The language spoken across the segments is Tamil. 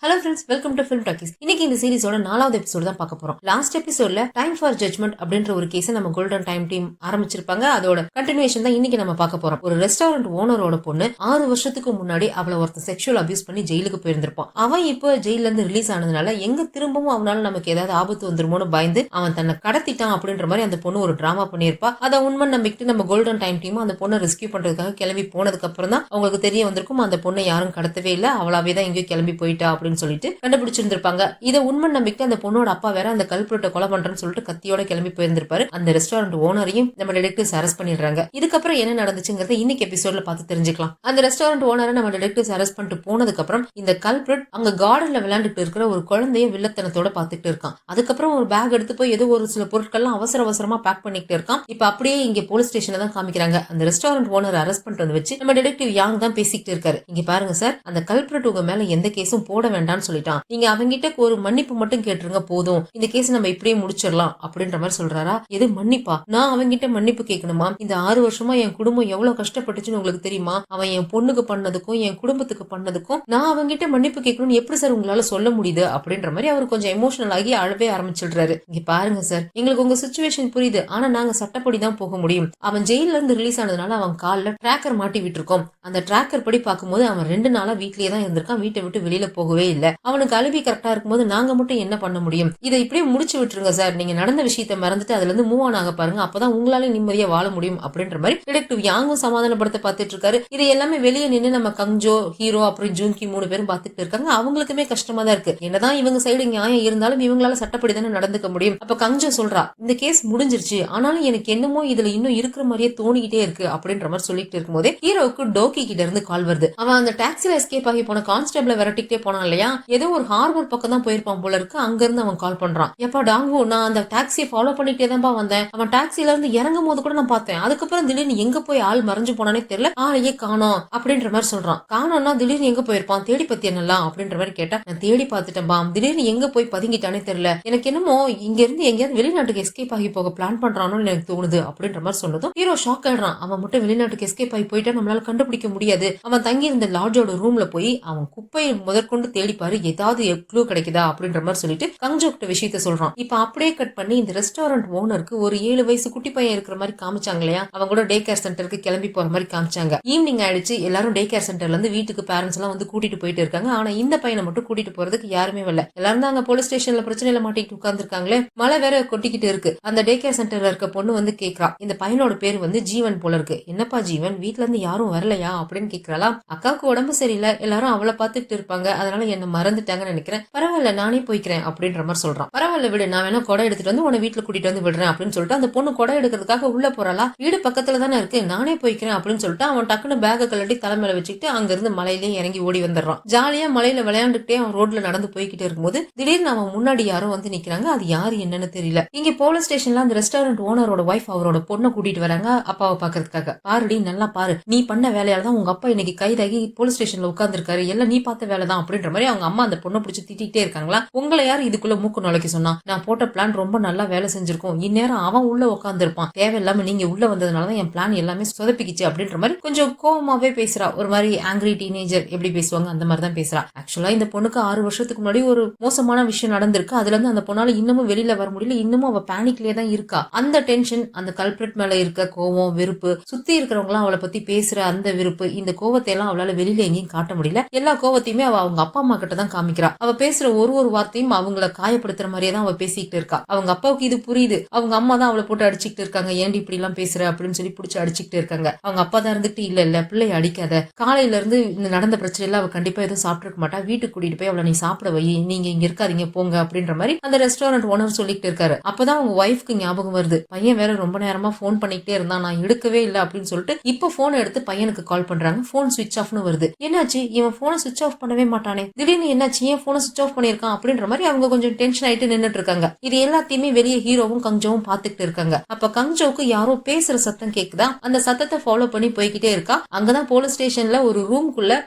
Hello friends, welcome to film talkies. இன்னைக்கு இந்த சீரிஸோட 4வது எபிசோட் தான் பார்க்க போறோம். லாஸ்ட் எபிசோட்ல டைம் ஃபார் ஜட்மெண்ட் அப்படின்ற ஒரு கேஸை நம்ம கோல்டன் டைம் டீம் ஆரம்பிச்சிருப்பாங்க. அதோட கண்டினியூஷன் தான் இன்னைக்கு நம்ம பார்க்க போறோம். ஒரு ரெஸ்டாரண்ட் ஓனரோட பொண்ணு 6 வருஷத்துக்கு முன்னாடி அவளை ஒருத்தர் செக்ஷுவல் அபியூஸ் பண்ணி ஜெயிலுக்கு போயிருந்திருப்பான். அவன் இப்போ ஜெயில இருந்து ரிலீஸ் ஆனதுனால எங்க திரும்பவும் அவனால நமக்கு ஏதாவது ஆபத்து வந்துருமோன்னு பயந்து அவன் தன்னை கடத்திட்டான் அப்படின்ற மாதிரி அந்த பொண்ணு ஒரு டிராமா பண்ணியிருப்பா. அதை உண்மை நம்பிக்கிட்டு நம்ம கோல்டன் டைம் டீம் அந்த பொண்ணை ரெஸ்கியூ பண்றதுக்காக கிளம்பி போனதுக்கு அப்புறம் தான் அவங்களுக்கு தெரிய வந்திருக்கும் அந்த பொண்ணை யாரும் கடத்தவே இல்லை, அவளாவே தான் எங்கேயோ கிளம்பி போயிட்டா அப்படின்னு சொல்லிட்டு கண்டுபிடிச்சிருந்திருப்பாங்க. இதை உண்மை நம்பிக்கை அந்த பொண்ணோட அப்பா வேற அந்த கல்பிரட்டை கொலை பண்றேன்னு சொல்லிட்டு கத்தியோட கிளம்பி போயிருந்திருப்பாரு. அந்த ரெஸ்டாரண்ட் ஓனரையும் நம்ம டிடெக்டிவ்ஸ் அரெஸ்ட் பண்ணிடுறாங்க. இதுக்கப்புறம் என்ன நடந்துச்சுங்கிறத இன்னைக்கு எபிசோட்ல பார்த்து தெரிஞ்சுக்கலாம். அந்த ரெஸ்டாரண்ட் ஓனரை நம்ம டிடெக்டிவ்ஸ் அரெஸ்ட் பண்ணிட்டு போனதுக்கு அப்புறம் இந்த கல்பிரட் அங்க கார்டன்ல விளையாண்டுட்டு இருக்கிற ஒரு குழந்தைய வில்லத்தனத்தோட பாத்துட்டு இருக்கான். அதுக்கப்புறம் ஒரு பேக் எடுத்து போய் ஏதோ ஒரு சில பொருட்கள்லாம் அவசரமா பேக் பண்ணிட்டு இருக்கான். இப்ப அப்படியே இங்க போலீஸ் ஸ்டேஷன்ல தான் காமிக்கிறாங்க. அந்த ரெஸ்டாரண்ட் ஓனர் அரெஸ்ட் பண்ணிட்டு வந்து வச்சு நம்ம டிடெக்டிவ் யாங் தான் பேசிக்கிட்டு இருக்காரு. இங்க பாருங்க சார், அந்த கல்பிரட் உங்க மேல எந்த கேஸும் போட வேண்டாம்னு சொல்லிட்டான். நீங்க அவங்கிட்ட ஒரு மன்னிப்பு மட்டும் கேட்டுருங்க, போதும், இந்த கேஸ் நம்ம இப்படியே முடிச்சிடலாம் அப்படின்ற மாதிரி சொல்றாரா. எது மன்னிப்பா? நான் அவங்கிட்ட மன்னிப்பு கேட்கணுமா? இந்த 6 வருஷமா என் குடும்பம் எவ்வளவு கஷ்டப்பட்டுச்சுன்னு உங்களுக்கு தெரியுமா? அவன் என் பொண்ணுக்கு பண்ணதுக்கும் என் குடும்பத்துக்கு பண்ணதுக்கும் நான் அவங்கிட்ட மன்னிப்பு கேட்கணும்னு எப்படி சார் உங்களால சொல்ல முடியுது அப்படின்ற மாதிரி அவர் கொஞ்சம் எமோஷனல் ஆகி அழவே ஆரம்பிச்சிடுறாரு. இங்க பாருங்க சார், எங்களுக்கு உங்க சிச்சுவேஷன் புரியுது, ஆனா நாங்க சட்டப்படி தான் போக முடியும். அவன் ஜெயில இருந்து ரிலீஸ் ஆனதுனால அவன் கால்ல டிராக்கர் மாட்டி விட்டுருக்கோம். அந்த டிராக்கர் படி பார்க்கும்போது அவன் 2 நாளா வீட்லயே தான் இருந்திருக்கான், வீட்டை விட்டு வெளியில போகவே இல்லை. அவனுக்கு அழுவி கரெக்டா இருக்கும்போது நாங்க மட்டும் என்ன பண்ண முடியும்? இதை இப்படியே முடிச்சு விட்டுருங்க சார், நீங்க நடந்த விஷயத்தை மறந்துட்டு அதுல இருந்து மூவ் ஆன் ஆக பாருங்க, அப்பதான் உங்களால நிம்மதியா வாழ முடியும் அப்படின்ற மாதிரி டிடெக்டிவ் யாங்கும் சமாதானப்படுத்த பார்த்துட்டு இருக்காரு. இது எல்லாமே வெளியே நின்று நம்ம கங்ஜோ, ஹீரோ, அப்புறம் ஜூன்கி 3 பேரும் பார்த்துட்டு இருக்காங்க. அவங்களுக்குமே கஷ்டமா தான் இருக்கு. என்னதான் இவங்க சைடு நியாயம் இருந்தாலும் இவங்களால சட்டப்படி தானே நடந்துக்க முடியும். அப்ப கங்ஜோ சொல்றா, இந்த கேஸ் முடிஞ்சிருச்சு, ஆனாலும் எனக்கு என்னமோ இதுல இன்னும் இருக்கிற மாதிரியே தோணிக்கிட்டே இருக்கு அப்படின்ற மாதிரி சொல்லிட்டு இருக்கும்போதே ஹீரோவுக்கு டோக்கி கிட்ட இருந்து கால் வருது. அவன் அந்த டாக்ஸில எஸ்கேப் ஆகி போன கான்ஸ்டபிள விரட்டிக்கிட்டே போனான் இல்லையா, ஏதோ ஒரு ஹார்பர் பக்கம் தான் போயிருப்பான் போல இருக்கு. அங்க இருந்து அவன் கால் பண்றான். எப்பா டாங்கு, நான் அந்த டாக்ஸியை ஃபாலோ பண்ணிட்டே தான்ப்பா வந்தேன். அவன் டாக்ஸில இருந்து இறங்கும் போது கூட நான் பார்த்தேன். அதுக்கப்புறம் திடீர்னு எங்க போய் ஆள் மறைஞ்சு போனானே தெரியல, ஆளையே காணோம் அப்படின்ற மாதிரி சொல்றான். காணோம்னா திடீர்னு எங்க போயிருப்பான், தேடி பத்தி என்னலாம் அப்படின்ற மாதிரி கேட்டா, நான் தேடி பார்த்துட்டேன் பா, திடீர்னு எங்க போய் பதுங்கிட்டானே தெரியல, எனக்கு என்னமோ இங்க இருந்து எங்கேயாவது வெளிநாட்டுக்கு எஸ்கேப் ஆகி போக பிளான் பண்றானோன்னு எனக்கு தோணுது அப்படின்ற மாதிரி சொன்னதும் ஹீரோ ஷாக் ஆயிடுறான். அவன் மட்டும் வெளிநாட்டுக்கு எஸ்கேப் ஆகி போயிட்டா நம்மளால கண்டுபிடிக்க முடியாது. அவன் தங்கி இருந்த லாட்ஜோட ரூம்ல போய் அவன் குப்பையை முதற்கொண்டு தேடிப்பாரு, ஏதாவது க்ளூ கிடைக்குதா அப்படின்ற மாதிரி சொல்லிட்டு கங்ஜோக்கிட்ட விஷயத்த சொல்றான். இப்ப அப்படியே கட் பண்ணி இந்த ரெஸ்டாரண்ட் ஓனருக்கு ஒரு 7 வயசு குட்டி பையன் இருக்கிற மாதிரி காமிச்சாங்க இல்லையா, அவங்க கூட டே கேர் சென்டருக்கு கிளம்பி போற மாதிரி காமிச்சாங்க. ஈவினிங் ஆயிடுச்சு, எல்லாரும் டே கேர் சென்டர்ல இருந்து வீட்டுக்கு பேரண்ட்ஸ் எல்லாம் வந்து கூட்டிட்டு போயிட்டு இருக்காங்க. ஆனா இந்த பையனை மட்டும் கூட்டிட்டு போறதுக்கு யாருமே வரல. எல்லாரும் தான் அங்க போலீஸ் ஸ்டேஷன்ல பிரச்சனையில மாட்டிட்டு உட்கார்ந்துருக்காங்களே, மழை வேற கொட்டிக்கிட்டு இருக்கு. அந்த டே கேர் சென்டர்ல இருக்க பொண்ணு வந்து கேக்குறா, இந்த பையனோட பேர் வந்து ஜீவன் போல இருக்கு, என்னப்பா ஜீவன், வீட்டுல இருந்து யாரும் வரலையா அப்படின்னு கேக்குறாளா. அக்காவுக்கு உடம்பு சரியில்லை, எல்லாரும் அவளை பார்த்துட்டு இருப்பாங்க, அதனால என்ன மறந்துட்டாங்கன்னு நினைக்கிறேன், பரவாயில்ல நானே போய்க்கிறேன் அப்படின்ற மாதிரி சொல்றான். பரவாயில்ல விடு, நான் வேணா கொடை எடுத்துட்டு வந்து உன்னை வீட்டுல கூட்டிட்டு வந்து விடுறேன் அப்படின்னு சொல்லிட்டு அந்த பொண்ணு கொடை எடுக்கிறதுக்காக உள்ள போறாளா. வீடு பக்கத்துல தானே இருக்கு, நானே போய்க்கிறேன் அப்படின்னு சொல்லிட்டு அவன் டக்குன்னு பேக கழட்டி தலைமையில வச்சுக்கிட்டு அங்க இருந்து மலையிலேயே இறங்கி ஓடி வந்துடுறான். ஜாலியா மலையில விளையாண்டுட்டே அவன் ரோட்ல நடந்து போய்கிட்டு இருக்கும்போது திடீர்னு அவன் முன்னாடி யாரும் வந்து நிக்கிறாங்க. அது யாரு என்னன்னு தெரியல. இங்க போலீஸ் ஸ்டேஷன்ல அந்த ரெஸ்டாரண்ட் ஓனரோட வைஃப் அவரோட பொண்ணை கூட்டிட்டு வராங்க அப்பாவை பாக்குறதுக்காக. பாருடி, நல்லா பாரு, நீ பண்ண வேலையால தான் உங்க அப்பா இன்னைக்கு கைதாகி போலீஸ் ஸ்டேஷன்ல உட்கார்ந்து இருக்காரு, எல்லாம் நீ பார்த்த வேலை தான் அப்படின்ற மாதிரி அவங்க அம்மா அந்த பொண்ணை பிடிச்சி திட்டிகிட்டே இருக்காங்களா. உங்களை யாரு இதுக்குள்ள மூக்கு நுழைக்க சொன்னா? நான் போட்ட பிளான் ரொம்ப நல்லா வேலை செஞ்சிருக்கும், இந்நேரம் அவன் உள்ள உட்கார்ந்து இருப்பான், தேவையில்லாம நீங்க உள்ள வந்ததுனாலதான் என் பிளான் எல்லாமே சொதப்பிக்கிச்சு அப்படின்ற மாதிரி கொஞ்சம் கோவமாவே பேசுறா. ஒரு மாதிரி ஆங்கிரி டீனேஜர் எப்படி பேசுவாங்க அந்த மாதிரி தான் பேசுறா. ஆக்சுவலா இந்த பொண்ணுக்கு 6 வருஷத்துக்கு முன்னாடி ஒரு மோசமான விஷயம் நடந்திருக்கு. அதுல இருந்து அந்த பொண்ணால இன்னமும் வெளியில வர முடியல, இன்னமும் அவ பேனிக்லயே தான் இருக்கா. அந்த டென்ஷன், அந்த கல்பிரட் மேல இருக்க கோவம், வெறுப்பு, சுத்தி இருக்கிறவங்க எல்லாம் அவளை பத்தி பேசுற அந்த வெறுப்பு, இந்த கோவத்தை எல்லாம் அவளால வெளியில எங்கேயும் காட்ட முடியல. எல்லா கோவத்தையுமே அவ அவங்க அப்பா அம்மா கிட்ட தான் காமிக்கிறா. அவ பேசுற ஒரு வார்த்தையும் அவங்கள காயப்படுத்துற மாதிரியே தான் அவ பேசிக்கிட்டு இருக்கா. அவங்க அப்பாவுக்கு இது புரியுது. அவங்க அம்மா தான் அவளை போட்டு அடிச்சுக்கிட்டு இருக்காங்க, ஏன்டி இப்படி எல்லாம் பேசுற அப்படின்னு சொல்லி பிடிச்சி அடிச்சுக்கிட்டு இருக்காங்க. அவங்க அப்பா தான் இருந்துட்டு, இல்ல பிள்ளைய அடிக்காத, காலையில இருந்து இந்த நடந்த பிரச்சனை எல்லாம் அவ கண்டிப்பா எதுவும் சாப்பிட்டு மாட்டா, வீட்டுக்கு கூட்டிட்டு போய் அவளை நீ சாப்பிட வை, நீங்க இங்க இருக்காதீங்க போங்க அப்படின்ற மாதிரி அந்த ரெஸ்டாரண்ட் ஓனர் சொல்லிட்டு இருக்காரு. அப்பதான் அவங்க ஒய்ஃப்க்கு ஞாபகம் வருது, பையன் வேற ரொம்ப நேரமா போன் பண்ணிக்கிட்டே இருந்தான், நான் எடுக்கவே இல்லை அப்படின்னு சொல்லிட்டு இப்ப போன் எடுத்து பையனுக்கு கால் பண்றாங்க. போன் சுவிட்ச் ஆஃப்னு வருது. என்னாச்சு, இவன் போனை சுவிட்ச் ஆஃப் பண்ணவே மாட்டானே, திடீர்னு என்னாச்சு, ஏன் போனை சுவிட்ச் ஆஃப் பண்ணிருக்கான் அப்படின்ற மாதிரி அவங்க கொஞ்சம் டென்ஷன் ஆயிட்டு நின்னுட்டு இருக்காங்க. இது எல்லாத்தையுமே வெளியே ஹீரோவும் கங்ஜோவும் பாத்துக்கிட்டு இருக்காங்க. அப்ப கங்ஜோவுக்கு யாரோ பேசுற சத்தம் கேக்குதா. அந்த சத்தத்தை ஃபாலோ பண்ணி போய்கிட்டே இருக்கா. அங்கதான் போலீஸ் ஸ்டேஷன்ல ஒரு ரூம்குள்ள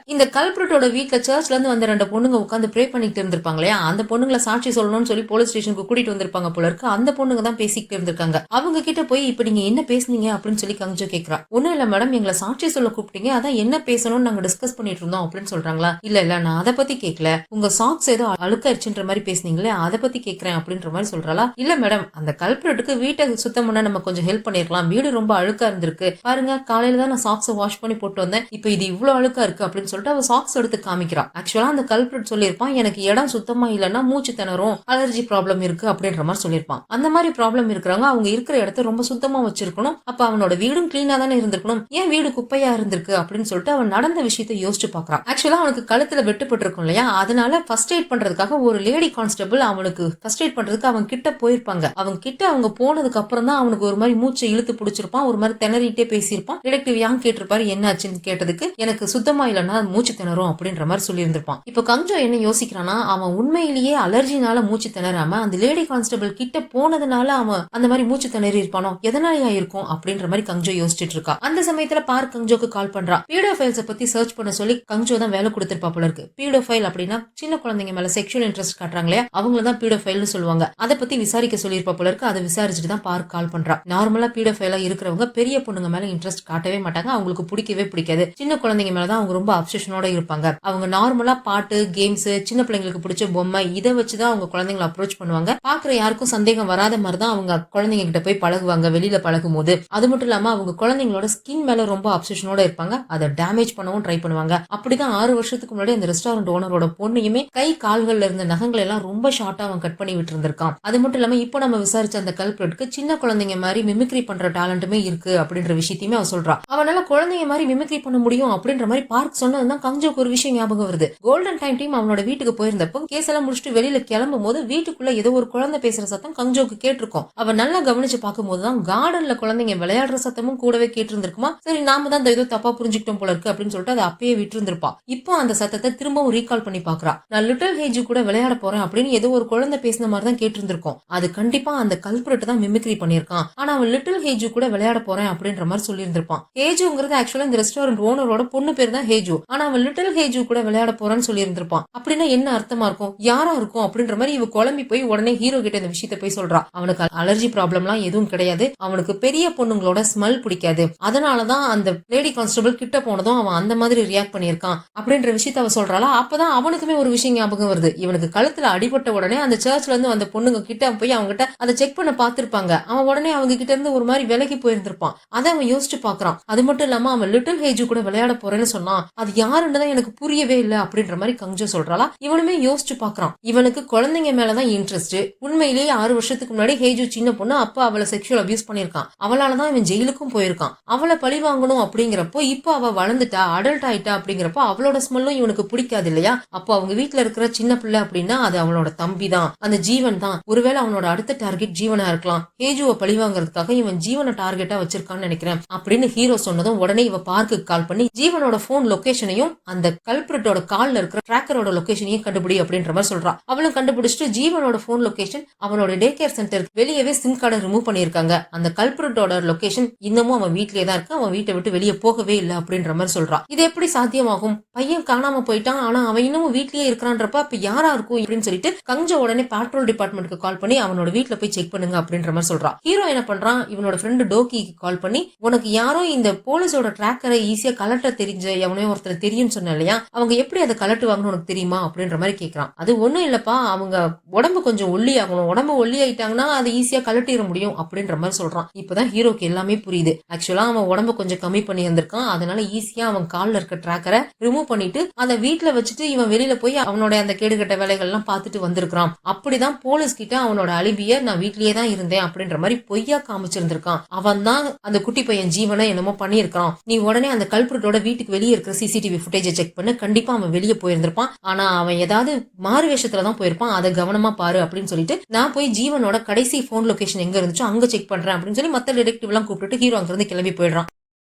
இந்த கல்பிரட்டோட வீட்டுல சர்ச்ல இருந்து வந்த 2 பொண்ணுங்க உட்காந்து ப்ரே பண்ணிட்டு இருந்திருப்பாங்க இல்லையா, அந்த பொண்ணுங்களை சாட்சி சொல்லணும்னு சொல்லி போலீஸ் ஸ்டேஷனுக்கு கூட்டிட்டு வந்திருப்பாங்க போல இருக்கு. அந்த பொண்ணுங்க தான் பேசிக்கிட்டு இருந்திருக்காங்க. அவங்க கிட்ட போய் இப்ப நீங்க என்ன பேசுனீங்க அப்படின்னு சொல்லி கங்ஜோ கேக்குறா. ஒண்ணும் இல்ல மேடம், எங்களை சாட்சி சொல்ல கூப்பிட்டீங்க, அதான் என்ன பேசணும்னு நாங்க டிஸ்கஸ் பண்ணிட்டு இருந்தோம் அப்படின்னு சொல்றாங்களா. இல்ல நான் அதை பத்தி கேட்கல, உங்க சாக்ஸ் ஏதோ அழுக்காயிருச்சுன்ற மாதிரி பேசுனீங்களே அதை பத்தி கேக்குறேன் அப்படின்ற மாதிரி சொல்றாளா. இல்ல மேடம், அந்த கல்பிரேட்டுக்கு வீட்டை சுத்தம் பண்ண நம்ம கொஞ்சம் ஹெல்ப் பண்ணிருக்கலாம், வீடு ரொம்ப அழுக்கா இருந்திருக்கு பாருங்க, காலையில தான் நான் சாக்ஸை வாஷ் பண்ணி போட்டு வந்தேன், இப்போ இது இவ்வளவு அழுக்கா இருக்கு அப்படின்னு சொல்லிட்டு அவ சாக்ஸ் எடுத்து காமிக்கிறான். ஆக்சுவலா அந்த கல்பிரேட் சொல்லியிருப்பான், எனக்கு இடம் சுத்தமா இல்லைன்னா மூச்சு திணறும், அலர்ஜி ப்ராப்ளம் இருக்கு அப்படின்ற மாதிரி சொல்லியிருப்பான். அந்த மாதிரி ப்ராப்ளம் இருக்கிறவங்க அவங்க இருக்கிற இடத்த ரொம்ப சுத்தமா வச்சிருக்கணும், அப்ப அவனோட வீடும் கிளீனா தானே இருந்திருக்கணும், ஏன் வீடு குப்பையா இருந்திருக்கு அப்படின்னு சொல்லிட்டு அவன் நடந்த விஷயத்தை யோசிச்சு பாக்குறான். ஆக்சுவலா அவனுக்கு கழுத்துல வெட்டுப்பட்டு இருக்கும் இல்லையா, அதனால ஃபர்ஸ்ட் எய்ட் பண்றதுக்காக ஒரு லேடி கான்ஸ்டபிள் அவனுக்கு ஃபர்ஸ்ட் எய்ட் பண்றதுக்கு அவங்க கிட்ட போயிருப்பாங்க. அவங்க கிட்ட அவங்க போனதுக்கு அப்புறம் தான் அவனுக்கு ஒரு மாதிரி மூச்சை இழுத்து பிடிச்சிருப்பான், ஒரு மாதிரி திணறிட்டே பேசியிருப்பான். டிடெக்டிவ் யாங் கேட்டிருப்பாரு என்ன ஆச்சுன்னு கேட்டதுக்கு, எனக்கு சுத்தமா இல்லைன்னா மூச்சு திணறும் அப்படின்ற மாதிரி சொல்லி இருந்திருப்பான். இப்ப கஞ்சோ என்ன யோசிக்கிறானா, அவன் உண்மையிலேயே அலர்ஜினால மூச்சு திணறாம அந்த லேடி கான்ஸ்டபிள் கிட்ட போனதுனால அவன் அந்த மாதிரி மூச்சு திணறி இருப்பானோ, எதனாலயா இருக்கும் அப்படின்ற மாதிரி கஞ்சோ யோசிச்சுட்டு இருக்கா. அந்த சமயத்துல பார்க் கஞ்சோக்கு கால் பண்றா. பீடோஃபைல்ஸை பத்தி சர்ச் பண்ண சொல்லி கஞ்சோ தான் வேலை கொடுத்திருப்பா போல இருக்கு. பீடோஃபைல் அப்படின்னா சின்ன குழந்தைங்க மேல செக்ஷுவல் இன்ட்ரெஸ்ட் காட்டுறாங்களே அவங்கள தான் பீடோஃபைல்னு சொல்லுவாங்க. அதை பத்தி விசாரிக்க சொல்லியிருப்பா போல இருக்கு. அதை விசாரிச்சுட்டு தான் பார்க் கால் பண்றா. நார்மலா பீடோஃபைலா இருக்கிறவங்க பெரிய பொண்ணுங்க மேல இன்ட்ரெஸ்ட் காட்டவே மாட்டாங்க, அவங்களுக்கு பிடிக்கவே பிடிக்காது. சின்ன குழந்தைங்க மேலதான் அவங்க ரொம்ப அப்சஷனோட இருப்பாங்க. அவங்க நார்மலா பாட்டு, கேம்ஸ், சின்ன பிள்ளைங்களுக்கு பிடிச்ச பொம்மை இதை வச்சுதான் அவங்க குழந்தைங்களை அப்ரோச் பண்ணுவாங்க. பாக்குற யாருக்கும் சந்தேகம் வராத மாதிரிதான் அவங்க குழந்தைங்க கிட்ட போய் பழகுவாங்க வெளியில பழகும் போது. அது மட்டும் இல்லாம அவங்க குழந்தைங்களோட ஸ்கின் மேல ரொம்ப அப்சஷனோட இருப்பாங்க, அதை டேமேஜ் பண்ணவும் ட்ரை பண்ணுவாங்க. அப்படிதான் 6 வருஷத்துக்கு முன்னாடி அந்த ரெஸ்டாரண்ட் ஓனரோட பொண்ணையுமே கை கால்கள்ல இருந்த நகங்கள் எல்லாம் ரொம்ப ஷார்ட்டா அவன் கட் பண்ணி விட்டு இருந்திருக்கான். அது மட்டும் இல்லாம இப்போ நம்ம விசாரிச்ச அந்த கல்பிரேட்க்கு சின்ன குழந்தைங்க மாதிரி மிமிக்ரி பண்ற டேலண்ட்டுமே இருக்கு அப்படின்ற விஷயத்தையுமே அவ சொல்றா. அவனால குழந்தைங்க மாதிரி மிமிக்ரி பண்ண முடியும் அப்படின்ற மாதிரி பார்க் சொன்னதுதான் கஞ்சோக்கு ஒரு விஷயம் ஞாபகம் வருது. கோல்டன் டைம் டீம் அவனோட வீட்டுக்கு போயிருந்தப்போ கேஸ் எல்லாம் முடிச்சுட்டு வெளியில கிளம்பும் போது வீட்டுக்குள்ள ஏதோ ஒரு குழந்தை பேசுற சத்தம் கஞ்சோக்கு கேட்டிருக்கும். அவ நல்லா கவனிச்சு பார்க்கும் போதுதான் கார்டன்ல குழந்தைங்க விளையாடுற சத்தமும் கூடவே கேட்டிருந்திருக்குமா. சரி, நாம தான் ஏதோ தப்பா புரிஞ்சுக்கிட்டோம் போல இருக்கு அப்படின்னு சொல்லிட்டு அதை அப்பயே விட்டு இருந்திருப்பா. இப்போ அந்த சத்தத்தை திரும்பவும் ரீகால் பண்ணி பாக்குறா. நான் லிட்டில் ஹேஜு கூட விளையாட போறேன் அப்படின்னு ஏதோ ஒரு குழந்தை பேசின மாதிரி தான் கேட்டிருந்திருக்கும். அது கண்டிப்பா அந்த கல்பிரேட் தான் மிமிக்ரி பண்ணிருக்கான். ஆனா அவன் லிட்டில் ஹேஜு கூட விளையாட போறேன் அப்படின்ற மாதிரி சொல்லியிருந்திருப்பான். ஹேஜுங்கிறது ஆக்சுவலா இந்த ரெஸ்டாரண்ட் ஓனரோட பொண்ணு பேர் தான் ஹேஜு. ஆனா அவன் லிட்டில் ஹேஜு கூட விளையாட போறேன்னு சொல்லியிருந்திருப்பான். அப்படின்னா என்ன அர்த்தமா இருக்கும், யாரா இருக்கும் அப்படின்ற மாதிரி இவ குழம்பி போய் உடனே ஹீரோ கிட்ட இந்த விஷயத்த போய் சொல்றா. அவனுக்கு அலர்ஜி ப்ராப்ளம்லாம் எதுவும் கிடையாது, அவனுக்கு பெரிய பொண்ணுங்களோட ஸ்மெல் பிடிக்காது, அதனாலதான் அந்த லேடி கான்ஸ்டபிள் கிட்ட போனதும் அவன் அந்த மாதிரி ரியாக்ட் பண்ணிருக்கான் அப்படின்ற விஷயத்த அவ சொல்றாளா. அப்பதான் அவனுக்குமே ஒரு விஷயம் ஞாபகம் வருது. இவனுக்கு கழுத்துல அடிபட்ட உடனே அந்த சர்ச்ல இருந்து அந்த பொண்ணுங்க கிட்ட போய் அவங்க கிட்ட அதை செக் பண்ண பாத்திருப்பாங்க. அவன் உடனே அவங்க கிட்ட இருந்து ஒரு மாதிரி விலகி போயிருந்திருப்பான். அதை அவன் யோசிச்சு பாக்குறான். அது மட்டும் இல்லாம அவன் லிட்டில் ஹேஜு கூட விளையாட போறேன்னு சொன்னான், அது யாருன்னு தான் எனக்கு புரியவே இல்லை அப்படின்ற மாதிரி கஞ்சோ சொல்றாளா. இவனுமே யோசிச்சு பாக்குறான். இவனுக்கு குழந்தைங்க மேலதான் இன்ட்ரெஸ்ட். உண்மையிலேயே 6 வருஷத்துக்கு முன்னாடி ஹேஜு சின்ன பொண்ணு, அப்ப அவளை செக்ஷுவல் அபியூஸ் பண்ணிருக்கான். அவளாலதான் இவன் ஜெயிலுக்கும் போயிருக்கான். அவளை பழி வாங்கணும் அப்படிங்கிறப்போ இப்போ அவ வளர்ந்துட்டா, அடல்ட் ஆயிட்டா அப்படிங்கிறப்போ அவளோட ஸ்மெல்லும் இவனுக்கு பிடிக்காது இல்லையா. அப்போ அவங்க வீட்டுல இருக்கிற சின்ன பிள்ளை அப்படின்னா அது அவனோட தம்பி தான், அந்த ஜீவன் தான். ஒருவேளை அவனோட அடுத்த டார்கெட் ஜீவனா இருக்கலாம். ஹேஜுவை பழி வாங்குறதுக்காக இவன் ஜீவனை டார்கெட்டா வச்சிருக்கான்னு நினைக்கிறேன் அப்படின்னு ஹீரோ சொன்னதும் உடனே இவ பார்க்கு கால் பண்ணி ஜீவனோட போன் லொகேஷனையும் அந்த கல்பிரட்டோட கால்ல இருக்கிற டிராக்கரோட லொகேஷனையும் கண்டுபிடி அப்படின்ற மாதிரி சொல்றா. அவளும் கண்டுபிடிச்சிட்டு ஜீவனோட போன் லொகேஷன் அவனோட டே கேர் சென்டருக்கு வெளியவே சிம் கார்டை ரிமூவ் பண்ணிருக்காங்க. அந்த கல்பிரட்டோட லொகேஷன் இன்னமும் அவன் வீட்லயே தான் இருக்கு, அவன் வீட்டை விட்டு வெளியே போகவே இல்லை அப்படின்ற மாதிரி சொல்றா. இது எப்படி சாத்தியமாகும், பையன் காணாம போயிட்டான் ஆனா அவன் இன்னமும் வீட்லயே இருக்கிறான்றப்ப அப்ப யாரா இருக்கும் அப்படின்னு சொல்லிட்டு கஞ்ச உடனே பேட்ரோல் டிபார்ட்மெண்ட்டுக்கு கால் பண்ணி அவனோட வீட்டுல போய் செக் பண்ணுங்க அப்படின்ற மாதிரி சொல்றான். ஹீரோ என்ன பண்றான், இவனோட ஃப்ரெண்டு டோக்கிக்கு கால் பண்ணி உனக்கு யாரோ இந்த போலீஸோட டிராக்கரை ஈஸியா கலட்ட தெரிஞ்ச எவனையோ ஒருத்தர் தெரியும் சொன்ன இல்லையா, அவங்க எப்படி அதை கலட்டுவாங்கன்னு உனக்கு தெரியுமா அப்படின்ற மாதிரி கேட்கறான். அது ஒண்ணும் இல்லப்பா, அவங்க உடம்பு கொஞ்சம் ஒல்லி ஆகணும், உடம்பு ஒல்லி ஆயிட்டாங்கன்னா அதை ஈஸியா கலட்டிட முடியும் அப்படின்ற மாதிரி சொல்றான். இப்பதான் ஹீரோக்கு எல்லாமே புரியுது. ஆக்சுவலா அவன் உடம்பு கொஞ்சம் கம்மி பண்ணி இருந்திருக்கான், அதனால ஈஸியா அவன் கால்ல இருக்க டிராக்கரை ரிமூவ் பண்ணிட்டு அதை வீட்டுல வச்சுட்டு இவன் வெளியில போய் அவனோட அந்த கேடுகட்ட வேலைகள் எல்லாம் பார்த்துட்டு வந்திருக்கான். அப்படிதான் போலீஸ் கிட்ட அவனோட அலிபிய நான் வீட்லயே தான் இருந்தேன் அப்படின்ற மாதிரி பொய்யா காமிச்சிருந்திருக்கான். அவன் தான் அந்த குட்டி பையன் ஜீவனை என்னமோ பண்ணிருக்கான். நீ உடனே அந்த கல்பிரட்டோட வீட்டுக்கு வெளியே இருக்கிற சிசிடிவி ஃபுட்டேஜை செக் பண்ணு, கண்டிப்பா அவன் வெளியே போயிருந்திருப்பான். ஆனா அவன் ஏதாவது மாறு வேஷத்துலதான் போயிருப்பான், அதை கவனமா பாரு அப்படின்னு சொல்லிட்டு நான் போய் ஜீவனோட கடைசி போன் லொகேஷன் எங்க இருந்துச்சோ அங்க செக் பண்றேன் அப்படின்னு சொல்லி மத்த டிடெக்டிவ் எல்லாம் கூப்பிட்டு ஹீரோ அங்க இருந்து கிளம்பி போயிடுறான்.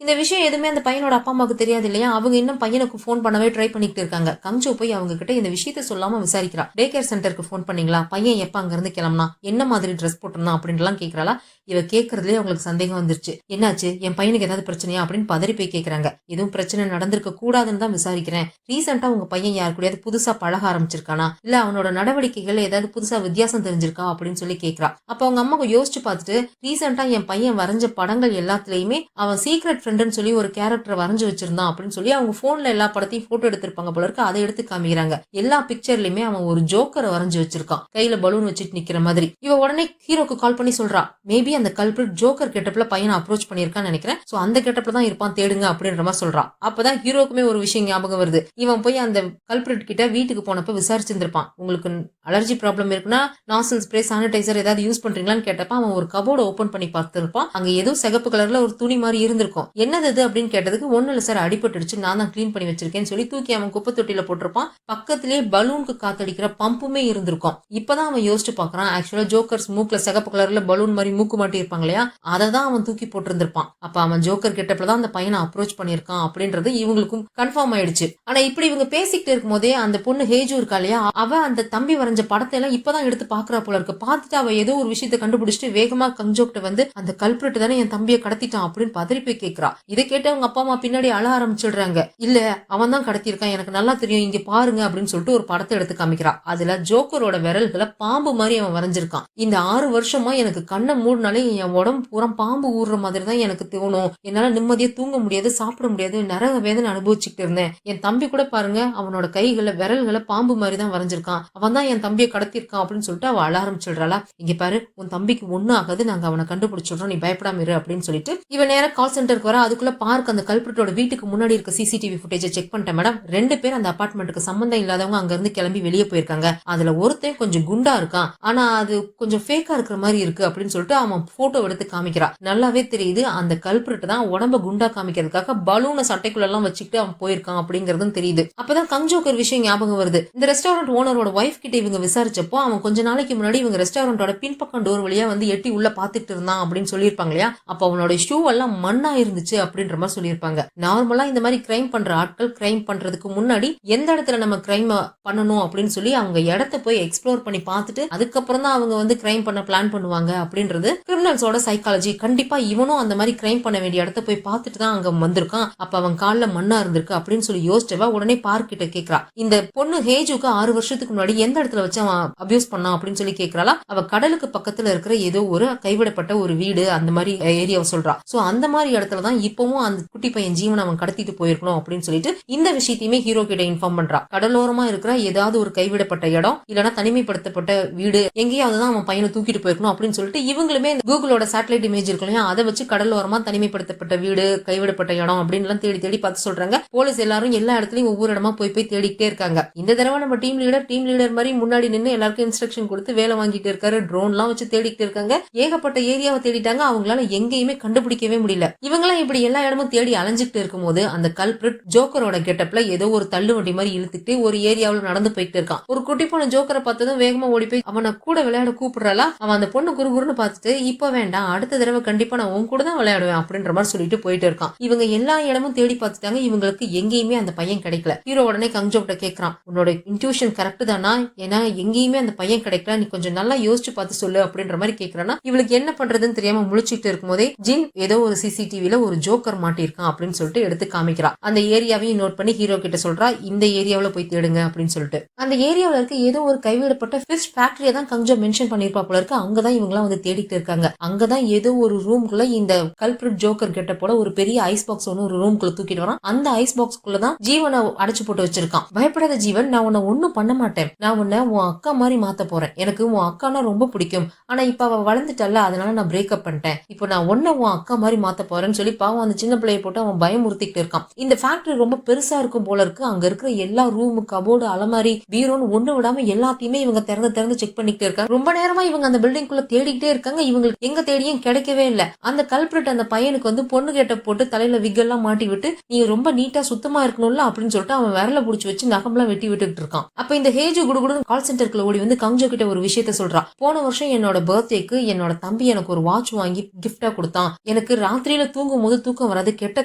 இந்த விஷயம் எதுவுமே அந்த பையனோட அப்பா அம்மாவுக்கு தெரியாது இல்லையா. அவங்க இன்னும் பையனுக்கு போன் பண்ணவே ட்ரை பண்ணிட்டு இருக்காங்க. கஞ்சோ போய் அவங்க கிட்ட இந்த விஷயத்த சொல்லாம விசாரிக்கிறா. டே கேர் சென்டருக்கு போன் பண்ணீங்களா, பையன் எப்ப அங்க இருந்து கிளம்புனா, என்ன மாதிரி ட்ரெஸ் போட்டிருந்தான் அப்படின்லாம் கேட்கறாளா. இவ கேட்கறதுலயே அவங்களுக்கு சந்தேகம் வந்துருச்சு. என்னாச்சு, என் பையனுக்கு ஏதாவது பிரச்சனையா அப்படின்னு பதறி போய் கேட்கறாங்க. எதுவும் பிரச்சனை நடந்திருக்க கூடாதுன்னு தான் விசாரிக்கிறேன். ரீசெண்டா உங்க பையன் யாரு கூடயாவது புதுசா பழக ஆரம்பிச்சிருக்கானா, இல்ல அவனோட நடவடிக்கைகள் ஏதாவது புதுசா வித்தியாசம் தெரிஞ்சிருக்கா அப்படின்னு சொல்லி கேட்கறா. அப்ப அவங்க அம்மா யோசிச்சு பார்த்துட்டு, ரீசெண்டா என் பையன் வரைஞ்ச படங்கள் எல்லாத்துலயுமே அவன் சீக்ரெட் ஃப்ரெண்டுன்னு சொல்லி ஒரு கேரக்டர் வரைஞ்சு வச்சிருந்தான் அப்படின்னு சொல்லி அவங்க போன்ல எல்லா படத்தையும் போட்டோ எடுத்திருப்பாங்க போல இருக்கு. அதை எடுத்து காமிக்கிறாங்க. எல்லா பிக்சர்லயுமே அவன் ஒரு ஜோக்கரை வரைஞ்சு வச்சிருக்கான், கையில பலூன் வச்சுட்டு நிக்கிற மாதிரி. இவ உடனே ஹீரோக்கு கால் பண்ணி சொல்றா, மேபி அந்த கல்பிரிட் ஜோக்கர் கெட்டப்ல பையனை அப்ரோச் பண்ணிருக்கான்னு நினைக்கிறேன், சோ அந்த கெட்டப்ல தான் இருப்பான், தேடுங்க அப்படின்ற மாதிரி சொல்றா. அப்பதான் ஹீரோக்குமே ஒரு விஷயம் ஞாபகம் வருது. இவன் போய் அந்த கல்பிரிட் கிட்ட வீட்டுக்கு போனப்ப விசாரிச்சிருந்திருப்பான், உங்களுக்கு அலர்ஜி ப்ராப்ளம் இருக்குன்னா நாசல் ஸ்ப்ரே சானிடைசர் ஏதாவது யூஸ் பண்றீங்களான்னு கேட்டப்ப அவன் ஒரு கபோர்டு ஓபன் பண்ணி பார்த்திருப்பான். அங்க ஏதோ சிகப்பு கலர்ல ஒரு துணி மாதிரி இருந்திருக்கும். என்னது இது அப்படின்னு கேட்டதுக்கு, ஒண்ணு இல்ல சார், அடிபட்டுடுச்சு, நான் தான் கிளீன் பண்ணி வச்சிருக்கேன்னு சொல்லி தூக்கி அவன் குப்பை தொட்டியில போட்டிருப்பான். பக்கத்திலேயே பலூனுக்கு காத்தடிக்கிற பம்புமே இருந்திருக்கும். இப்பதான் அவன் யோசிச்சு பாக்குறான், ஆக்சுவலா ஜோக்கர்ஸ் மூக்குல சிகப்பு கலர்ல பலூன் மாதிரி மூக்கு மாட்டி இருப்பாங்க இல்லையா, அதை தான் அவன் தூக்கி போட்டிருந்திருப்பான். அப்ப அவன் ஜோக்கர் கெட்டப்ல தான் அந்த பையனை அப்ரோச் பண்ணிருக்கான் அப்படின்றது இவங்களுக்கும் கன்ஃபார்ம் ஆயிடுச்சு. ஆனா இப்படி இவங்க பேசிக்கிட்டு இருக்கும் போதே அந்த பொண்ணு ஹேஜு இருக்கா இல்லையா, அவ அந்த தம்பி வரைஞ்ச படத்தை எல்லாம் இப்பதான் எடுத்து பாக்குறா போல இருக்கு. பார்த்துட்டு அவ ஏதோ ஒரு விஷயத்த கண்டுபிடிச்சிட்டு வேகமா கங்ஜோக்கிட்ட வந்து, அந்த கல்பிரிட் தானே என் தம்பியை கடத்திட்டான் அப்படின்னு பதறி போய் கேட்கிறா. இதை கேட்டு அவங்க அப்பா அம்மா பின்னாடி அழ ஆரம்பிச்சிடுறாங்க. இல்ல, அவன் தான் கடத்திருக்கான், எனக்கு நல்லா தெரியும், இங்க பாருங்க அப்படின்னு சொல்லிட்டு ஒரு படத்தை எடுத்து காமிக்கிறா. அதுல ஜோக்கரோட விரல்களை பாம்பு மாதிரி அவன் வரைஞ்சிருக்கான். இந்த 6 வருஷமா எனக்கு கண்ணை மூடினாலே என் உடம்பு பூரா பாம்பு ஊடுற மாதிரி தான் எனக்கு தோணும், என்னால நிம்மதியா தூங்க முடியாது, சாப்பிட முடியாது, நரக வேதனை அனுபவிச்சுட்டு இருந்தேன். என் தம்பி கூட பாருங்க, அவனோட கைகளை விரல்களை பாம்பு மாதிரி தான் வரைஞ்சிருக்கான், அவன் தான் என் தம்பியை கடத்திருக்கான் அப்படின்னு சொல்லிட்டு அவ அழ ஆரம்பிச்சிடுறாளா. இங்க பாரு, உன் தம்பிக்கு ஒண்ணும் ஆகாது, நாங்க அவனை கண்டுபிடிச்சிடுறோம், நீ பயப்படாம இரு அப்படின்னு சொல்லிட்டு இவன் நேரம் கால் சென்டருக்கு வர. அதுக்குள்ள பார்க் அந்த கல்பிரிட்டோட வீட்டுக்கு முன்னாடி இருக்க சிசிடிவி ஃபுட்டேஜை செக் பண்ணிட்டேன் மேடம். 2 பேர் அந்த அபார்ட்மெண்ட்டுக்கு சம்பந்தம் இல்லாதவங்க அங்க இருந்து கிளம்பி வெளியே போயிருக்காங்க. அதுல ஒருத்தன் கொஞ்சம் குண்டா இருக்கான், ஆனா அது கொஞ்சம் ஃபேக்கா இருக்கிற மாதிரி இருக்கு அப்படின்னு சொல்லிட்டு அவன் போட்டோ எடுத்து காமிக்கிறா. நல்லாவே தெரியுது அந்த கல்பிரிட் தான் உடம்ப குண்டா காமிக்கிறதுக்காக பலூனை சட்டைக்குள்ள எல்லாம் வச்சுக்கிட்டு அவன் போயிருக்கான் அப்படிங்கறதும் தெரியுது. அப்பதான் கங்ஜோக்கர் விஷயம் ஞாபகம் வருது. இந்த ரெஸ்டாரண்ட் ஓனரோட ஒய்ஃப் கிட்ட இவங்க விசாரிச்சப்போ அவன் கொஞ்ச நாளைக்கு முன்னாடி இவங்க ரெஸ்டாரண்டோட பின்பக்கம் டோர் வழியா வந்து எட்டி உள்ள பாத்துட்டு இருந்தான் அப்படின்னு சொல்லியிருப்பாங்க இல்லையா. அப்ப அவனோட ஷூ எல்லாம் மண்ணா இருந்துச்சு அப்படின்ற மாதிரி சொல்லியிருப்பாங்க. நார்மலா இந்த மாதிரி கிரைம் பண்ற ஆட்கள் கிரைம் பண்றதுக்கு முன்னாடி எந்த இடத்துல நம்ம கிரைம் பண்ணணும் அப்படின்னு சொல்லி அவங்க இடத்த போய் எக்ஸ்ப்ளோர் பண்ணி பார்த்துட்டு அதுக்கப்புறம் தான் அவங்க வந்து கிரைம் பண்ண பிளான் பண்ணுவாங்க அப்படின்றது கிரிமினல்ஸோட சைக்காலஜி. கண்டிப்பா இவனும் அந்த மாதிரி கிரைம் பண்ண வேண்டிய இடத்த போய் பார்த்துட்டு தான் அங்க வந்திருக்கான். அப்ப அவன் கால்ல மண்ணா இருந்திருக்கு அப்படின்னு சொல்லி யோசிச்சவா உடனே பார்க் கிட்ட கேக்குறா, இந்த பொண்ணு ஹேஜுக்கு 6 வருஷத்துக்கு முன்னாடி எந்த இடத்துல வச்சு அவன் அபியூஸ் பண்ணான் அப்படின்னு சொல்லி கேக்குறாளா. அவ கடலுக்கு பக்கத்துல இருக்கிற ஏதோ ஒரு கைவிடப்பட்ட ஒரு வீடு அந்த மாதிரி ஏரியாவை சொல்றா. சோ அந்த மாதிரி இடத்துலதான் இப்பவும் அந்த குட்டி பையன் ஜீவன் அவன் கடத்திட்டு போயிருக்கணும் அப்படின்னு சொல்லிட்டு இந்த விஷயத்தையுமே ஹீரோ கிட்ட இன்ஃபார்ம் பண்றா. கடலோரமா இருக்கிற ஏதாவது ஒரு கைவிடப்பட்ட இடம் இல்லனா தனிமைப்படுத்தப்பட்ட வீடு எங்கேயாவது தான் அவன் பையனை தூக்கிட்டு போயிருக்கணும் அப்படின்னு சொல்லிட்டு இவங்களுமே கூகுளோட சேட்டலைட் இமேஜ் இருக்கு இல்லையா, அதை வச்சு கடலோரமா தனிமைப்படுத்தப்பட்ட வீடு கைவிடப்பட்ட இடம் அப்படின்னு எல்லாம் தேடி தேடி பார்த்து சொல்றாங்க. போலீஸ் எல்லாரும் எல்லா இடத்துலயும் ஒவ்வொரு இடமா போய் போய் தேடிக்கிட்டே இருக்காங்க. இந்த தடவை நம்ம டீம் லீடர் மாதிரி முன்னாடி நின்று எல்லாருக்கும் இன்ஸ்ட்ரக்ஷன் கொடுத்து வேலை வாங்கிட்டு இருக்காரு. ட்ரோன் எல்லாம் வச்சு தேடிக்கிட்டு இருக்காங்க. ஏகப்பட்ட ஏரியாவை தேடிட்டாங்க, அவங்களால எங்கேயுமே கண்டுபிடிக்கவே முடியல. இவங்களாம் இப்படி எல்லா இடமும் தேடி அலைஞ்சிட்டு இருக்கும் போது அந்த கல்பிரிட் ஜோக்கரோட கெட்டப்ல ஏதோ ஒரு தள்ளு வண்டி மாதிரி இழுத்துட்டு ஒரு ஏரியாவில் நடந்து போயிட்டு இருக்கான். ஒரு குட்டி பொண்ணு ஜோக்கரை பார்த்ததும் வேகமா ஓடி போய் அவனை கூட விளையாட கூப்பிடுறாளா. அவன் அந்த பொண்ணு குறுகுறுன்னு பார்த்துட்டு, இப்ப வேண்டாம், அடுத்த தடவை கண்டிப்பா நான் உன் கூட தான் விளையாடுவேன் அப்படின்ற மாதிரி சொல்லிட்டு போயிட்டு இருக்கான். இவங்க எல்லா இடமும் தேடி பார்த்துட்டாங்க, இவங்களுக்கு எங்கேயுமே அந்த பையன் கிடைக்கல. ஹீரோ உடனே கங்ஜோக்கிட்ட கேட்கறான், உன்னோட இன்ட்யூஷன் கரெக்ட் தானா, ஏன்னா எங்கேயுமே அந்த பையன் கிடைக்கல, நீ கொஞ்சம் நல்லா யோசிச்சு பார்த்து சொல்லு அப்படின்ற மாதிரி கேட்கறானா. இவளுக்கு என்ன பண்றதுன்னு தெரியாம முழிச்சிட்டு இருக்கும் போதே ஜின் ஏதோ ஒரு சிசிடிவில ஒரு ஜோக்கர் மாட்டிருக்கான் அப்படின்னு சொல்லிட்டு எடுத்து காமிக்கிறா. அந்த ஏரியாவையும் நோட் பண்ணி ஹீரோ கிட்ட சொல்றா, இந்த ஏரியாவில போய் தேடுங்க அப்படின்னு சொல்லிட்டு. அந்த ஏரியாவில இருக்க ஏதோ ஒரு கைவிடப்பட்ட ஃபிஷ் ஃபேக்டரியை தான் கஞ்சோ மென்ஷன் பண்ணிருப்பா போல இருக்கு. அங்கதான் இவங்கலாம் வந்து தேடிட்டு இருக்காங்க. அங்கதான் ஏதோ ஒரு ரூம்குள்ள இந்த கல்பிரிட் ஜோக்கர் கெட்ட போல ஒரு பெரிய ஐஸ் பாக்ஸ் ஒன்னு ஒரு ரூம்குள்ள தூக்கிட்டு வரான். அந்த ஐஸ் பாக்ஸ்குள்ளதான் ஜீவனை அடைச்சு போட்டு வச்சிருக்கான். பயப்படாத ஜீவன், நான் உன்னை ஒன்னும் பண்ண மாட்டேன், நான் உன்னை உன் அக்கா மாதிரி மாத்த போறேன், எனக்கு உன் அக்கானா ரொம்ப பிடிக்கும், ஆனா இப்ப அவ வளர்ந்துட்டல்ல, அதனால நான் பிரேக்கப் பண்ணிட்டேன், இப்போ நான் உன்னை உன் அக்கா மாதிரி மாத்த போறேன்னு சொல்லி பாவம் அந்த சின்ன பிள்ளைய போட்டு அவன் பயமுறுத்திட்டு இருக்கான். இந்த ஃபேக்டரி ரொம்ப பெருசா இருக்கும் போல இருக்கு. அங்க இருக்கிற எல்லா ரூமு, கபோர்டு, அலமாரி, பீரோன்னு ஒண்ணு விடாம எல்லாத்தையுமே இவங்க திறந்து செக் பண்ணிக்கிட்டே இருக்காங்க. ரொம்ப நேரமா இவங்க அந்த பில்டிங்குள்ள தேடிக்கிட்டே இருக்காங்க. இவங்களுக்கு எங்க தேடியும் கிடைக்கவே இல்ல. அந்த கல்பிரிட் அந்த பையனுக்கு வந்து பொண்ணு கேட்ட போட்டு தலையில விக் எல்லாம் மாட்டி விட்டு, நீ ரொம்ப நீட்டா சுத்தமா இருக்கணும்ல அப்படின்னு சொல்லிட்டு அவன் விரல புடிச்சு வச்சு நகம்லாம் வெட்டி விட்டுட்டு இருக்கான். அப்ப இந்த ஹேஜு குடுகுடுன்னு கால் சென்டருக்குள்ள ஓடி வந்து கங்ஜோ கிட்ட ஒரு விஷயத்த சொல்றான். போன வருஷம் என்னோட பர்த்டேக்கு என்னோட தம்பி எனக்கு ஒரு வாட்ச் வாங்கி கிஃப்டா கொடுத்தான். எனக்கு ராத்திரியில தூங்கும் போது தூக்கம் வராது, கெட்ட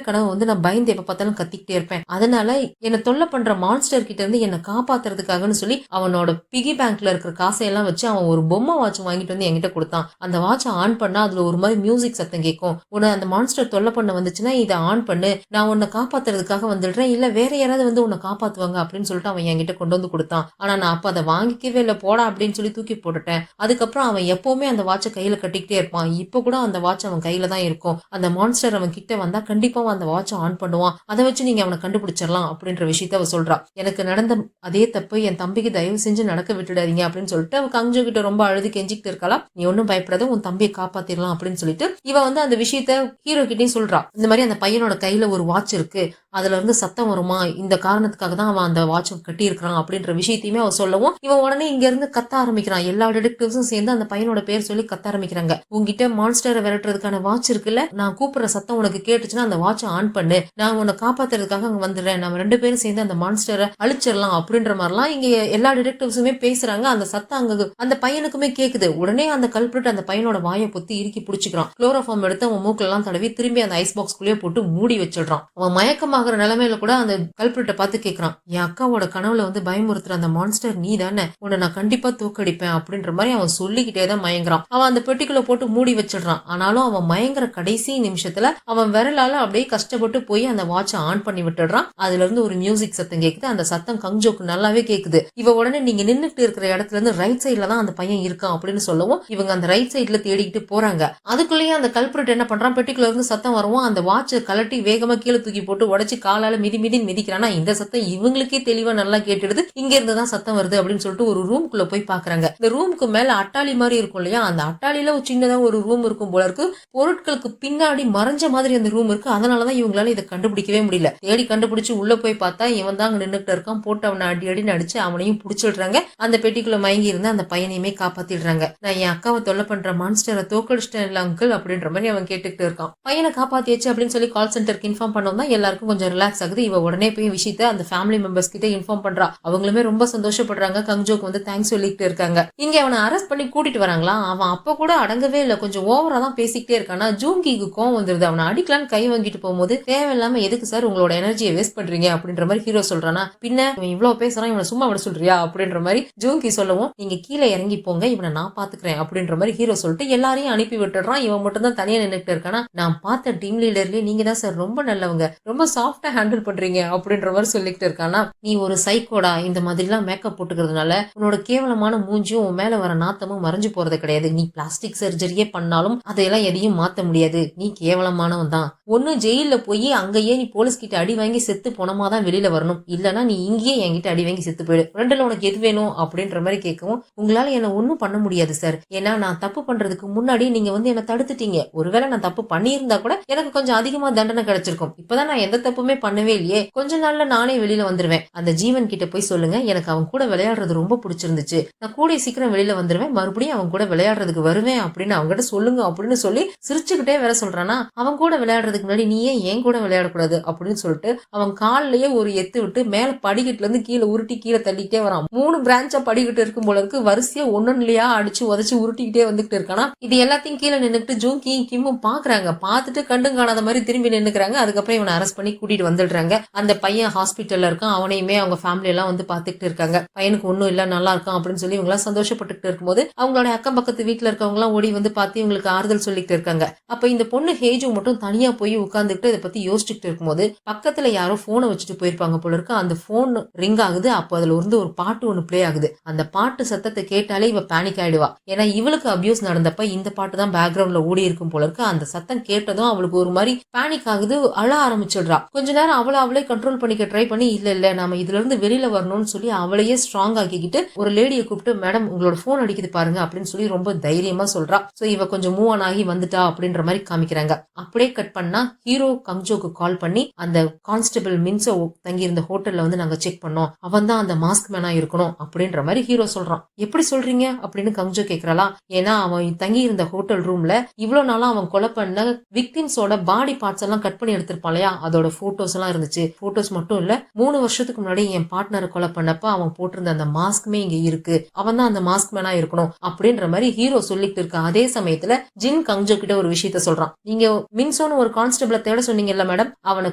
கனவு வந்து நான் பயந்து எப்ப பார்த்தாலும் கத்திக்கிட்டே இருப்பேன். அதனால என்ன தொல்லை பண்ற மான்ஸ்டர் கிட்ட இருந்து என்ன காப்பாத்துறதுக்காகன்னு சொல்லி அவனோட பிகி பேங்க்ல இருக்கிற காசையெல்லாம் வச்சு அவன் ஒரு பொம்மை வாட்ச் வாங்கிட்டு வந்து என்கிட்ட கொடுத்தான். அந்த வாட்சை ஆன் பண்ணா அதுல ஒரு மாதிரி மியூசிக் சத்தம் கேட்கும். உன்னை அந்த மான்ஸ்டர் தொல்லை பண்ண வந்துச்சுன்னா இதை ஆன் பண்ணு, நான் உன்னை காப்பாத்துறதுக்காக வந்துடுறேன், இல்ல வேற யாராவது வந்து உன்னை காப்பாத்துவாங்க அப்படின்னு சொல்லிட்டு அவன் என்கிட்ட கொண்டு வந்து கொடுத்தான். ஆனா நான் அப்ப அதை வாங்கிக்கவே இல்லை, போடா அப்படின்னு சொல்லி தூக்கி போட்டுட்டேன். அதுக்கப்புறம் அவன் எப்பவுமே அந்த வாட்சை கையில கட்டிக்கிட்டே இருப்பான். இப்ப கூட அந்த வாட்ச் அவன் கையில தான் இருக்கும். அந்த மான்ஸ்டர் அவன் கிட்ட வந்தா கண்டிப்பா அந்த வாட்சை ஆன் பண்ணுவான், அதை வச்சு நீங்க அவனை கண்டுபிடிச்சிடலாம் அப்படின்ற விஷயத்த அவ சொல்றா. எனக்கு நடந்த அதே தப்பு என் தம்பிக்கு தயவு செஞ்சு நடக்க விட்டுடாதீங்க அப்படின்னு சொல்லிட்டு அவ கங்ஜோ கிட்ட ரொம்ப அழுது கெஞ்சிக்கிட்டு இருக்கலாம். நீ ஒன்னும் பயப்படாத, உன் தம்பியை காப்பாத்திடலாம் அப்படின்னு சொல்லிட்டு இவ அந்த விஷயத்த ஹீரோ கிட்டயும் சொல்றா. இந்த மாதிரி அந்த பையனோட கையில ஒரு வாட்ச் இருக்கு, அதுல இருந்து சத்தம் வருமா, இந்த காரணத்துக்காக தான் அவன் அந்த வாட்ச் கட்டி இருக்கிறான் அப்படின்ற விஷயத்தையுமே அவ சொல்லவும் இவன் உடனே இங்க இருந்து கத்த ஆரம்பிக்கிறான். எல்லா டிடெக்டிவ்ஸும் சேர்ந்து அந்த பையனோட பேர் சொல்லி கத்த ஆரம்பிக்கிறாங்க. உங்ககிட்ட மான்ஸ்டரை விரட்டுறதுக்கான வாட்ச் இருக்குல்ல, நான் கூப்பிடுற சத்தம் உனக்கு கேட்டுச்சுன்னா அந்த வாட்சை ஆன் பண்ணு, நான் உன்னை காப்பாத்துறதுக்காக அங்க வந்துடுறேன், நம்ம 2 பேரும் சேர்ந்து அந்த மான்ஸ்டரை அழிச்சிடலாம் அப்படின்ற மாதிரிலாம் இங்க எல்லா டிடெக்டிவ்ஸுமே பேசுறாங்க. அந்த சத்தம் அங்க அந்த பையனுக்குமே கேக்குது. உடனே அந்த கல்பிரிட் அந்த பையனோட வாயை பொத்தி இறுக்கி பிடிச்சிக்கிறான். குளோரோஃபார்ம் எடுத்து அவன் மூக்குல எல்லாம் தடவி திரும்பி அந்த ஐஸ் பாக்ஸ்குள்ளேயே போட்டு மூடி வச்சிடுறான். அவன் மயக்கமாகற நிலைமையில கூட அந்த கல்பிரிட்ட பார்த்து கேட்கறான், என் அக்காவோட கனவுல பயமுறுத்துற அந்த மான்ஸ்டர் நீ தானே, உன்னை நான் கண்டிப்பா தோக்கடிப்பேன் அப்படின்ற மாதிரி அவன் சொல்லிக்கிட்டே தான் மயங்குறான். அவன் அந்த பெட்டிக்குள்ள போட்டு மூடி வச்சிடுறான். ஆனாலும் அவன் மயங்குற கடைசி நிமிஷத்துல அவன் விரலால அப்படியே கஷ்டப்பட்டு போய் அந்த வாட்சை ஆன் பண்ணி விட்டுடுறான். அதுல இருந்து ஒரு மியூசிக் சத்தம் கேக்குது. அந்த சத்தம் கங்ஜோக்கு நல்லாவே கேக்குது. இவ உடனே நீங்க நின்னுட்டு இருக்கிற இடத்துல இருந்து ரைட் சைட்ல தான் அந்த பையன் இருக்கான் அப்படின்னு சொல்லவும் இவங்க அந்த ரைட் சைட்ல தேடிக்கிட்டு போறாங்க. அதுக்குள்ளேயே அந்த கல்பிரிட் என்ன பண்றான், பெட்டிக்குள்ள இருந்து சத்தம் வரவும் அந்த வாட்சை கலட்டி வேகமா கீழே தூக்கி போட்டு உடைச்சு காலால மிதி மிதிக்கிறானா. இந்த சத்தம் இவங்களுக்கே தெளிவா நல்லா கேட்டுடுது. இங்க இருந்துதான் சத்தம் வருது அப்படின்னு சொல்லிட்டு ஒரு ரூம்குள்ள போய் பாக்குறாங்க. இந்த ரூமுக்கு மேல அட்டாளி மாதிரி இருக்கும் இல்லையா, அந்த அட்டாளியில ஒரு சின்னதா ஒரு ரூம் இருக்கும் போல இருக்கு. பொருட்களுக்கு பின்னாடி மறைஞ்ச மாதிரி அந்த ரூம் இருக்கு. அதனாலதான் இவங்களால இதை கண்டுபிடிக்கவே முடியல. தேடி கண்டுபிடிச்சு உள்ள போய் பார்த்தா இவன் தான் அங்க நின்னுட்டு இருக்கான். போட்டு அவனை அடி அடிச்சு அவனையும் புடிச்சிடுறாங்க. அந்த பெட்டிக்குள்ள மயங்கி இருந்து அந்த பையனையுமே காப்பாத்திடுறாங்க. நான் என் அக்காவை தொல்லை பண்ற மான்ஸ்டரை தோக்கடிச்சிட்டேன் இல்ல அங்கிள் அப்படின்ற மாதிரி அவன் கேட்டுக்கிட்டு இருக்கான். பையனை காப்பாத்தியாச்சு அப்படின்னு சொல்லி கால் சென்டருக்கு இன்ஃபார்ம் பண்ணோம் தான் எல்லாருக்கும் கொஞ்சம் ரிலாக்ஸ் ஆகுது. இவ உடனே போய் விஷயத்த அந்த ஃபேமிலி மெம்பர்ஸ் கிட்ட இன்ஃபார்ம் பண்றா. அவங்களுமே ரொம்ப சந்தோஷப்படுறாங்க. கங்ஜோக்கு தேங்க்ஸ் சொல்லிட்டு இருக்காங்க. இங்க அவனை அரெஸ்ட் பண்ணி கூட்டிட்டு வராங்களா. அவன் அப்ப கூட அடங்கவே இல்ல, கொஞ்சம் ஓவரா தான் பேசிக்கிட்டே இருக்கானா. ஜூங்கிக்கு கோவம் வந்துருது. அவனை அடிக்கலான்னு கை வாங்கிட்டு போகும்போது தேவையில்லாம எதுக்கு சார் உங்களோட எனர்ஜியை வேஸ்ட் பண்றீங்க அப்படின்ற மாதிரி ஹீரோ சொல்றானா. பின்ன இவன் இவ்வளவு பேசுறான், இவனை சும்மா விட சொல்றியா அப்படின்ற மாதிரி ஜூங்கி சொல்லவும் நீங்க கீழே இறங்கி போங்க, இவனை நான் பாத்துக்கிறேன் அப்படின்ற மாதிரி ஹீரோ சொல்லிட்டு எல்லாரையும் அனுப்பி விட்டுறான். இவன் மட்டும் தான் தனியா நின்னுட்டு இருக்கானா. நான் பார்த்த டீம் லீடர்லயே நீங்க தான் சார் ரொம்ப நல்லவங்க, ரொம்ப சாஃப்டா ஹேண்டில் பண்றீங்க அப்படின்ற மாதிரி சொல்லிட்டு இருக்கானா. நீ ஒரு சைக்கோடா, இந்த மாதிரி எல்லாம் மேக்கப் போட்டுக்கிறதுனால உன்னோட கேவலமான மூஞ்சியும் உன் மேல வர நாத்தமும் மறைஞ்சு போறது கிடையாது. நீ பிளாஸ்டிக் சர்ஜரியே பண்ணாலும் அதையெல்லாம் எதையும் மாத்த முடியாது. நீ கேவலமானவன் தான். ஒன்னு ஜெயில போய் அங்கேயே நீ போலீஸ் கிட்ட அடி வாங்கி செத்து போனமா தான் வெளியில வரணும், இல்லனா நீ இங்கேயே என்கிட்ட அடி வாங்கி செத்து போயிடு. ரெண்டுல உனக்கு எது வேணும் அப்படின்ற மாதிரி கேட்கவும் உங்களால என்ன ஒன்னும் பண்ண முடியாது சார், ஏன்னா நான் தப்பு பண்றதுக்கு முன்னாடி நீங்க என்ன தடுத்துட்டீங்க. ஒருவேளை நான் தப்பு பண்ணியிருந்தா கூட எனக்கு கொஞ்சம் அதிகமா தண்டனை கிடைச்சிருக்கும். இப்பதான் நான் எந்த தப்புமே பண்ணவே இல்லையே, கொஞ்ச நாள்ல நானே வெளியில வந்துருவேன். அந்த ஜீவன் கிட்ட போய் சொல்லுங்க, எனக்கு அவன் கூட விளையாடுறது ரொம்ப பிடிச்சிருந்துச்சு, நான் கூட சீக்கிரம் வெளியில வந்துருவேன், மறுபடியும் அவன் கூட விளையாடுறதுக்கு வருவேன் அப்படின்னு அவங்ககிட்ட சொல்லுங்க அப்படின்னு சொல்லி சிரிச்சுக்கிட்டே வேற சொல்றானா. அவன் கூட விளையாடுறதுக்கு முன்னாடி நீ ஏன் கூட விளையாடக்கூடாது அப்படின்னு சொல்லிட்டு அவன் காலிலேயே ஒரு எத்து விட்டு மேல படிக்கட்டுல இருந்து கீழே உருட்டி கீழே தள்ளிட்டே வரான். 3 பிரான்ச்சா படிக்கிட்டு இருக்கும் போல இருக்கு. வரிசையா ஒன்னொன்னுலயா அடிச்சு உதச்சு உருட்டிக்கிட்டே வந்துகிட்டு இருக்கானா. இது எல்லாத்தையும் கீழே நின்னுட்டு ஜூங்கி கிம்மும் பாக்குறாங்க. பார்த்துட்டு கண்டும் காணாத மாதிரி திரும்பி நின்னுக்கிறாங்க. அதுக்கப்புறம் இவனை அரெஸ்ட் பண்ணி கூட்டிட்டு வந்துடுறாங்க. அந்த பையன் ஹாஸ்பிட்டல்ல இருக்கான். அவனையுமே அவங்க ஃபேமிலி எல்லாம் பாத்துக்கிட்டு இருக்காங்க. பையனுக்கு ஒன்னும் இல்ல, நல்லா இருக்கான் அப்படின்னு சொல்லி இவங்க எல்லாம் சந்தோஷப்பட்டுக்கிட்டு இருக்கும்போது அவங்களோட அக்கம் பக்கத்து வீட்டுல இருக்கவங்க எல்லாம் ஓடி பார்த்து இவங்களுக்கு ஆறுதல் சொல்லிட்டு இருக்காங்க. அப்ப இந்த பொண்ணு ஹேஜு மட்டும் தனியா போய் உட்கார்ந்துட்டு இதை பத்தி யோசிச்சுட்டு இருக்கும்போது பக்கத்துல யாரோ போனை வச்சுட்டு போயிருப்பாங்க போல இருக்கு. அந்த போன் ரிங் ஆகுது. அப்போ அதுல ஒரு பாட்டு ஒண்ணு பிளே ஆகுது. அந்த பாட்டு சத்தத்தை கேட்டாலே இவ பேனிக் ஆயிடுவா. ஏன்னா இவளுக்கு அபியூஸ் நடந்தப்ப இந்த பாட்டு தான் பேக்ரவுண்ட்ல ஓடி இருக்கும் போல இருக்கு. அந்த சத்தம் கேட்டதும் அவளுக்கு ஒரு மாதிரி பேனிக் ஆகுது, அழ ஆரம்பிச்சிடுறா. கொஞ்ச நேரம் அவளே கண்ட்ரோல் பண்ணிக்க ட்ரை பண்ணி இல்ல நாம இதுல இருந்து வெளியில வரணும்னு சொல்லி அவளையே ஸ்ட்ராங் ஆக்கிக்கிட்டு ஒரு லேடியை கூப்பிட்டு மேடம் உங்களோட போன் அடிக்குது பாருங்க அப்படின்னு சொல்லி ரொம்ப தைரியமா சொல்றா. சோ இவ கொஞ்சம் மூவ் ஆன் ஆகி வந்துட்டா அப்படின்ற மாதிரி காமிக்கிறாங்க. அப்படியே கட் பண்ணா ஹீரோ கங்ஜோக்கு கால் பண்ணி அந்த கான்ஸ்டபிள் மின்சோ தங்கி இருந்த ஹோட்டல்ல நாங்க செக் பண்ணோம், அவன் தான் அந்த மாஸ்க் மேனா இருக்கணும் அப்படின்ற மாதிரி ஹீரோ சொல்றான். எப்படி சொல்றீங்க அப்படின்னு கங்ஜோ கேக்குறாளா. ஏன்னா அவன் தங்கி இருந்த ஹோட்டல் ரூம்ல இவ்வளவு நாளா அவன் கொலை பண்ண விக்டிம்ஸோட பாடி பார்ட்ஸ் எல்லாம் கட் பண்ணி எடுத்திருப்பான் இல்லையா, அதோட போட்டோஸ் எல்லாம் இருந்துச்சு. போட்டோஸ் மட்டும் இல்ல, 3 வருஷத்துக்கு முன்னாடி என் பார்ட்னரை கொலை பண்ணப்ப அவன் போட்டிருந்த அந்த மாஸ்க்குமே இங்க இருக்கு, அவன் தான் அந்த மாஸ்க் மேனா இருக்கணும் அப்படின்ற மாதிரி ஹீரோ சொல்லிட்டு இருக்க. அதே சமயத்துல ஜின் கங்ஜோ கிட்ட ஒரு விஷயத்த சொல்றான். நீங்க மின்சோன்னு ஒரு கான்ஸ்டபிளை தேட சொன்னீங்கல்ல மேடம், அவனை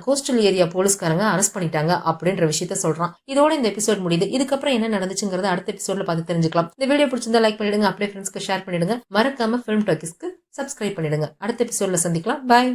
கோஸ்டல் ஏரியா போலீஸ்காரங்க அரெஸ்ட் பண்ணிட்டாங்க அப்படின்ற விஷயத்த சொல்றான். இதோட இந்த எபிசோட் முடியுது. இதுக்கப்புறம் என்ன நடந்துச்சுங்கிறத அடுத்த எபிசோட்ல பார்த்து தெரிஞ்சுக்கலாம். இந்த வீடியோ பிடிச்சிருந்தா லைக் பண்ணிடுங்க, அப்படியே ஃப்ரெண்ட்ஸ்க்கு ஷேர் பண்ணிடுங்க. மறக்காம ஃபிலிம் டாக்கீஸ்க்கு சப்ஸ்கிரைப் பண்ணிடுங்க. அடுத்த எபிசோட்ல சந்திக்கலாம். பாய்.